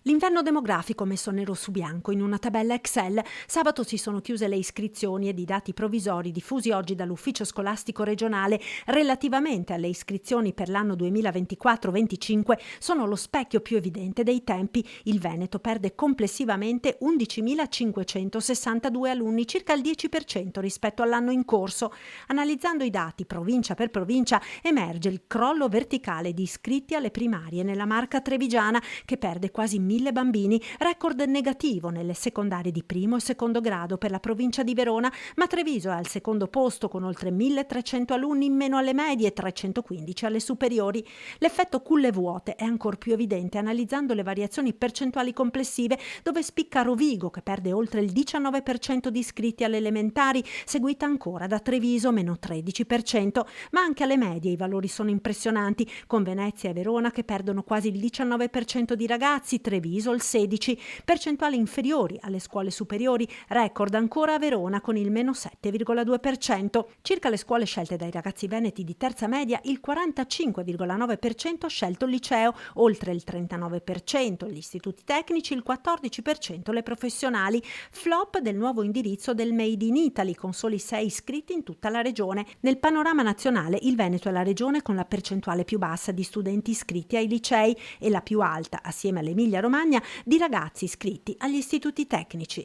L'inverno demografico messo nero su bianco in una tabella Excel. Sabato si sono chiuse le iscrizioni ed i dati provvisori diffusi oggi dall'ufficio scolastico regionale relativamente alle iscrizioni per l'anno 2024-25 sono lo specchio più evidente dei tempi. Il Veneto perde complessivamente 11.562 alunni, circa il 10% rispetto all'anno in corso. Analizzando i dati provincia per provincia emerge il crollo verticale di iscritti alle primarie nella Marca trevigiana, che perde quasi 1.000 bambini, record negativo nelle secondarie di primo e secondo grado per la provincia di Verona, ma Treviso è al secondo posto con oltre 1.300 alunni in meno alle medie e 315 alle superiori. L'effetto culle vuote è ancora più evidente analizzando le variazioni percentuali complessive, dove spicca Rovigo che perde oltre il 19% di iscritti alle elementari, seguita ancora da Treviso meno 13%, ma anche alle medie i valori sono impressionanti, con Venezia e Verona che perdono quasi il 19% di ragazzi, Treviso il 16%, percentuali inferiori alle scuole superiori, record ancora a Verona con il meno 7,2%. Circa le scuole scelte dai ragazzi veneti di terza media, il 45,9% ha scelto il liceo, oltre il 39% gli istituti tecnici, il 14% le professionali. Flop del nuovo indirizzo del Made in Italy, con soli 6 iscritti in tutta la regione. Nel panorama nazionale il Veneto è la regione con la percentuale più bassa di studenti iscritti ai licei e la più alta, assieme all'Emilia Romagna, di ragazzi iscritti agli istituti tecnici.